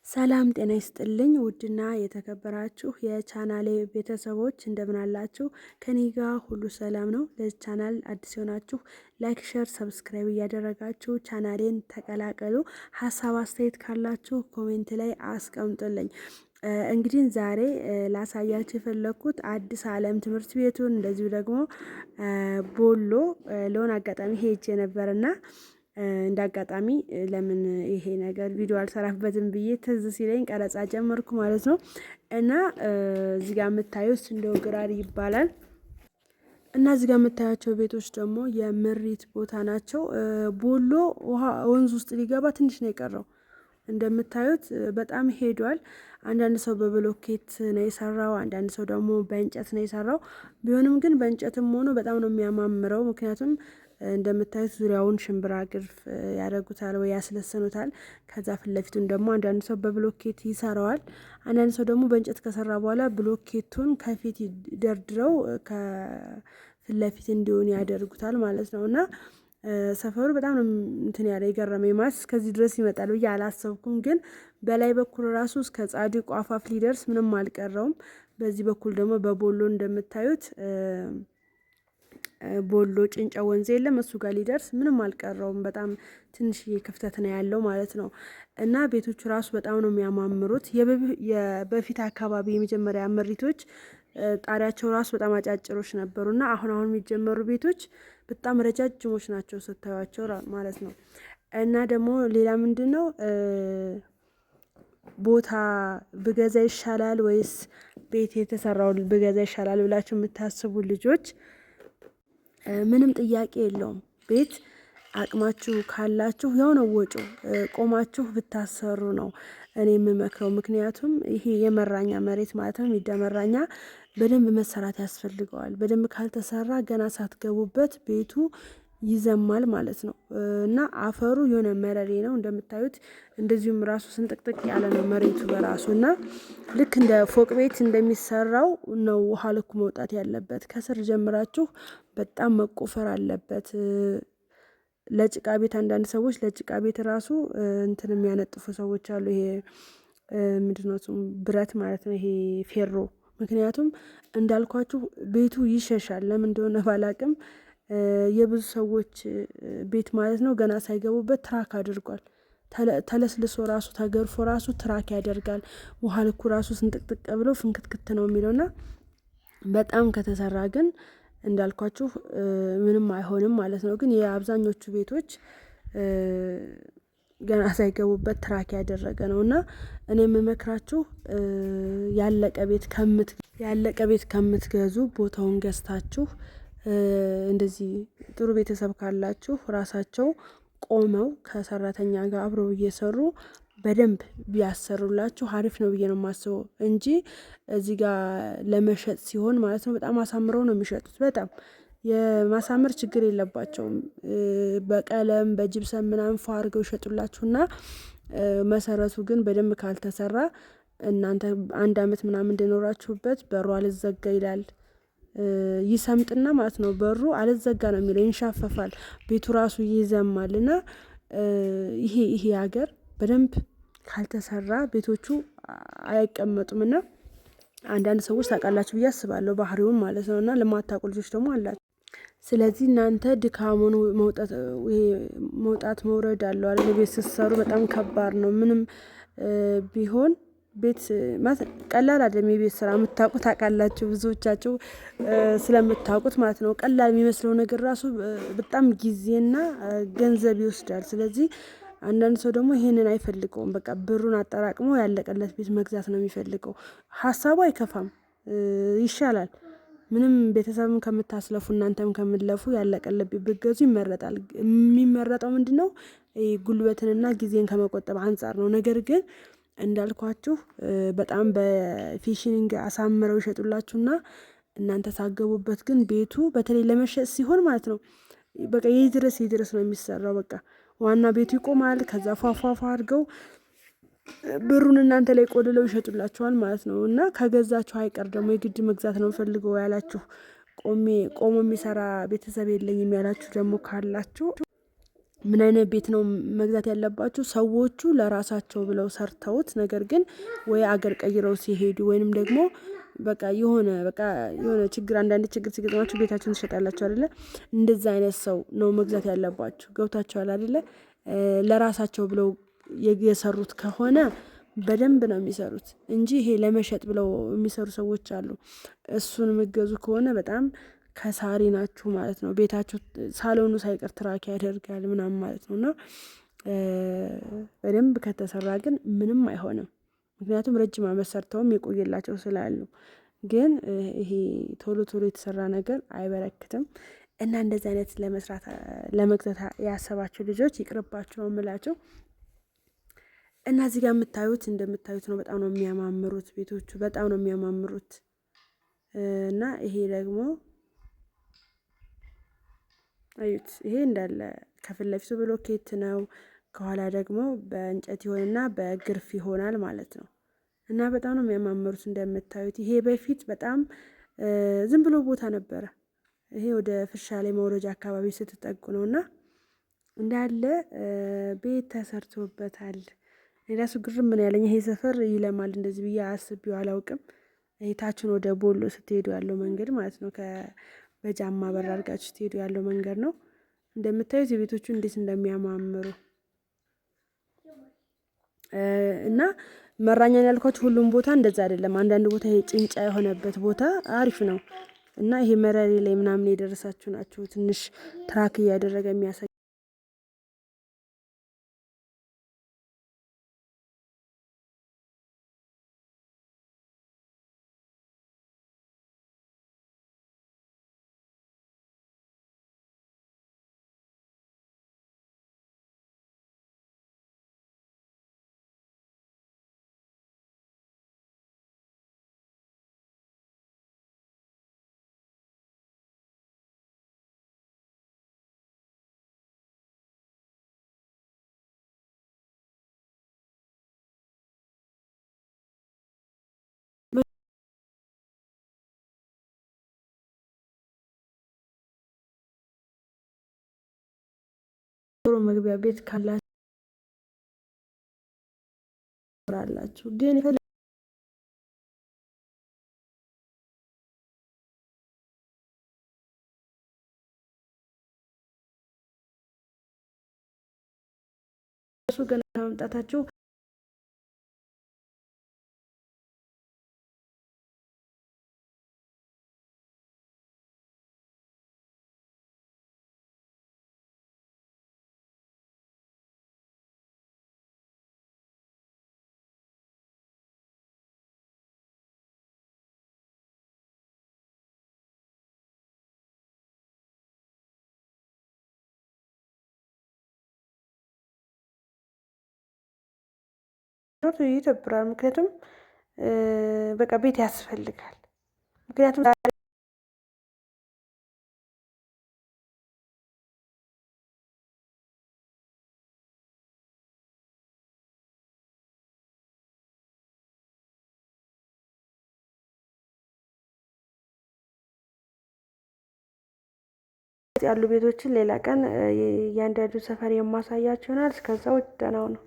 ሰላም ጤና ይስጥልኝ ውድና የተከበራችሁ የቻናሌ ቤተሰቦች እንደምን አላችሁ? ከኔ ጋር ሁሉ ሰላም ነው። ለዚህ ቻናል አዲስ የሆናችሁ ላይክ፣ ሼር፣ ሰብስክራይብ እያደረጋችሁ ቻናሌን ተቀላቀሉ። ሀሳብ አስተያየት ካላችሁ ኮሜንት ላይ አስቀምጡልኝ። እንግዲህ ዛሬ ላሳያችሁ የፈለኩት አዲስ ዓለም ትምህርት ቤቱን እንደዚሁ ደግሞ ቦሎ ለሆነ አጋጣሚ ሄጄ ነበርና እንደ አጋጣሚ ለምን ይሄ ነገር ቪዲዮ አልሰራበትም ብዬ ትዝ ሲለኝ ቀረጻ ጀመርኩ ማለት ነው። እና እዚህ ጋር የምታዩት እንደው ግራር ይባላል። እና እዚህ ጋር የምታያቸው ቤቶች ደግሞ የምሪት ቦታ ናቸው። ቦሎ ውሃ ወንዝ ውስጥ ሊገባ ትንሽ ነው የቀረው። እንደምታዩት በጣም ሄዷል። አንዳንድ ሰው በብሎኬት ነው የሰራው፣ አንዳንድ ሰው ደግሞ በእንጨት ነው የሰራው። ቢሆንም ግን በእንጨትም ሆኖ በጣም ነው የሚያማምረው። ምክንያቱም እንደምታዩት ዙሪያውን ሽምብራ ግርፍ ያደርጉታል ወይ ያስለሰኑታል። ከዛ ፊት ለፊቱን ደግሞ አንዳንድ ሰው በብሎኬት ይሰራዋል። አንዳንድ ሰው ደግሞ በእንጨት ከሰራ በኋላ ብሎኬቱን ከፊት ደርድረው ከፊት ለፊት እንዲሆን ያደርጉታል ማለት ነው። እና ሰፈሩ በጣም ነው እንትን ያለ የገረመኝ። ማለት እስከዚህ ድረስ ይመጣል ብዬ አላሰብኩም። ግን በላይ በኩል ራሱ እስከ ጻድቁ አፋፍ ሊደርስ ምንም አልቀረውም። በዚህ በኩል ደግሞ በቦሎ እንደምታዩት ቦሎ ጭንጫ ወንዝ የለም፣ እሱ ጋር ሊደርስ ምንም አልቀረውም። በጣም ትንሽዬ ክፍተት ነው ያለው ማለት ነው። እና ቤቶቹ ራሱ በጣም ነው የሚያማምሩት። የበፊት አካባቢ የመጀመሪያ ምሪቶች ጣሪያቸው ራሱ በጣም አጫጭሮች ነበሩና አሁን የሚጀመሩ ቤቶች በጣም ረጃጅሞች ናቸው ስታዩቸው ማለት ነው። እና ደግሞ ሌላ ምንድነው ቦታ ብገዛ ይሻላል ወይስ ቤት የተሰራው ብገዛ ይሻላል ብላችሁ የምታስቡ ልጆች ምንም ጥያቄ የለውም። ቤት አቅማችሁ ካላችሁ ያው ነው ወጪው፣ ቆማችሁ ብታሰሩ ነው እኔ የምመክረው። ምክንያቱም ይሄ የመራኛ መሬት ማለት ነው፣ የሚደመራኛ በደንብ መሰራት ያስፈልገዋል። በደንብ ካልተሰራ ገና ሳትገቡበት ቤቱ ይዘማል ማለት ነው። እና አፈሩ የሆነ መረሬ ነው እንደምታዩት። እንደዚሁም ራሱ ስንጥቅጥቅ ያለ ነው መሬቱ በራሱ። እና ልክ እንደ ፎቅ ቤት እንደሚሰራው ነው ውሃ ልኩ መውጣት ያለበት። ከስር ጀምራችሁ በጣም መቆፈር አለበት። ለጭቃ ቤት አንዳንድ ሰዎች ለጭቃ ቤት ራሱ እንትን የሚያነጥፉ ሰዎች አሉ። ይሄ ምንድነው ብረት ማለት ነው፣ ይሄ ፌሮ። ምክንያቱም እንዳልኳችሁ ቤቱ ይሸሻል። ለምን እንደሆነ ባላቅም የብዙ ሰዎች ቤት ማለት ነው ገና ሳይገቡበት ትራክ አድርጓል። ተለስልሶ ራሱ ተገርፎ ራሱ ትራክ ያደርጋል። ውሃ ልኩ ራሱ ስንጥቅጥቅ ብሎ ፍንክትክት ነው የሚለውና በጣም ከተሰራ ግን እንዳልኳችሁ ምንም አይሆንም ማለት ነው። ግን የአብዛኞቹ ቤቶች ገና ሳይገቡበት ትራክ ያደረገ ነውና እኔ የምመክራችሁ ያለቀ ቤት ከምትገዙ ቦታውን ገዝታችሁ እንደዚህ ጥሩ ቤተሰብ ካላችሁ ራሳቸው ቆመው ከሰራተኛ ጋር አብረው እየሰሩ በደንብ ቢያሰሩላችሁ አሪፍ ነው ብዬ ነው የማስበው እንጂ እዚህ ጋር ለመሸጥ ሲሆን ማለት ነው በጣም አሳምረው ነው የሚሸጡት። በጣም የማሳመር ችግር የለባቸውም። በቀለም በጅብሰም ምናምን ፏ አድርገው ይሸጡላችሁና መሰረቱ ግን በደንብ ካልተሰራ እናንተ 1 አመት ምናምን እንደኖራችሁበት በሩ አልዘጋ ይላል። ይሰምጥና ማለት ነው በሩ አልዘጋ ነው የሚለው፣ ይንሻፈፋል፣ ቤቱ ራሱ ይዘማልና ይሄ ሀገር በደንብ ካልተሰራ ቤቶቹ አይቀመጡምና አንዳንድ ሰዎች ታውቃላችሁ ብዬ አስባለሁ ባህሪውን ማለት ነውና ለማታውቁ ልጆች ደግሞ አላችሁ። ስለዚህ እናንተ ድካሙን መውጣት መውረድ አለው አይደል? ቤት ስትሰሩ በጣም ከባድ ነው። ምንም ቢሆን ቤት ቀላል አይደለም። የቤት ስራ የምታውቁት ታውቃላችሁ፣ ብዙዎቻችሁ ስለምታውቁት ማለት ነው። ቀላል የሚመስለው ነገር ራሱ በጣም ጊዜና ገንዘብ ይወስዳል። ስለዚህ አንዳንድ ሰው ደግሞ ይሄንን አይፈልገውም። በቃ ብሩን አጠራቅሞ ያለቀለት ቤት መግዛት ነው የሚፈልገው። ሀሳቡ አይከፋም፣ ይሻላል። ምንም ቤተሰብም ከምታስለፉ እናንተም ከምትለፉ ያለቀለት ቤት ብትገዙ ይመረጣል። የሚመረጠው ምንድነው ጉልበትንና ጊዜን ከመቆጠብ አንጻር ነው። ነገር ግን እንዳልኳችሁ በጣም በፊሽኒንግ አሳምረው ይሸጡላችሁና እናንተ ሳገቡበት ግን ቤቱ በተለይ ለመሸጥ ሲሆን ማለት ነው በቃ ይድረስ ነው የሚሰራው። በቃ ዋና ቤቱ ይቆማል። ከዛ ፏፏፏ አድርገው ብሩን እናንተ ላይ ቆልለው ይሸጡላችኋል ማለት ነው። እና ከገዛችሁ አይቀር ደግሞ የግድ መግዛት ነው ፈልገው ያላችሁ ቆሞ የሚሰራ ቤተሰብ የለኝም ያላችሁ ደግሞ ካላችሁ ምን አይነት ቤት ነው መግዛት ያለባችሁ? ሰዎቹ ለራሳቸው ብለው ሰርተውት ነገር ግን ወይ አገር ቀይረው ሲሄዱ ወይንም ደግሞ የሆነ ችግር አንዳንድ ችግር ሲገጥማችሁ ቤታችሁን ትሸጣላችሁ አይደለ? እንደዛ አይነት ሰው ነው መግዛት ያለባችሁ። ገብታችኋል አይደለ? ለራሳቸው ብለው የሰሩት ከሆነ በደንብ ነው የሚሰሩት እንጂ ይሄ ለመሸጥ ብለው የሚሰሩ ሰዎች አሉ። እሱን የምገዙ ከሆነ በጣም ከሳሪ ናችሁ ማለት ነው። ቤታችሁ ሳሎኑ ሳይቀር ትራክ ያደርጋል ምናምን ማለት ነው። እና በደንብ ከተሰራ ግን ምንም አይሆንም። ምክንያቱም ረጅም ዓመት ሰርተውም የቆየላቸው ስላሉ። ግን ይሄ ቶሎ ቶሎ የተሰራ ነገር አይበረክትም። እና እንደዚህ አይነት ለመግዛት ያሰባችሁ ልጆች ይቅርባችሁ ነው የምላቸው። እና እዚህ ጋር እንደምታዩት ነው። በጣም ነው የሚያማምሩት ቤቶቹ፣ በጣም ነው የሚያማምሩት። እና ይሄ ደግሞ አዩት። ይሄ እንዳለ ከፊት ለፊቱ ብሎኬት ነው። ከኋላ ደግሞ በእንጨት ይሆንና በግርፍ ይሆናል ማለት ነው። እና በጣም ነው የሚያማምሩት እንደምታዩት። ይሄ በፊት በጣም ዝም ብሎ ቦታ ነበረ። ይሄ ወደ ፍሻ ላይ መውረጃ አካባቢ ስትጠጉ ነው እና እንዳለ ቤት ተሰርቶበታል። ራሱ ግርም ምን ያለኝ ይሄ ሰፈር ይለማል እንደዚህ ብዬ አስቤው አላውቅም። ታችን ወደ ቦሎ ስትሄዱ ያለው መንገድ ማለት ነው። በጃማ በር አድርጋችሁ ስትሄዱ ያለው መንገድ ነው። እንደምታዩት የቤቶቹ እንዴት እንደሚያማምሩ እና መራኛን ያልኳችሁ ሁሉም ቦታ እንደዛ አይደለም። አንዳንድ ቦታ ይሄ ጭንጫ የሆነበት ቦታ አሪፍ ነው። እና ይሄ መረሬ ላይ ምናምን የደረሳችሁ ናችሁ ትንሽ ትራክ እያደረገ የሚያሳይ መግቢያ ቤት ካላችሁ ግን እሱ ገና መምጣታችሁ ይደብራል። ምክንያቱም በቃ ቤት ያስፈልጋል። ምክንያቱም ያሉ ቤቶችን ሌላ ቀን እያንዳንዱ ሰፈር የማሳያችሁ ይሆናል። እስከዛው ደህና ነው።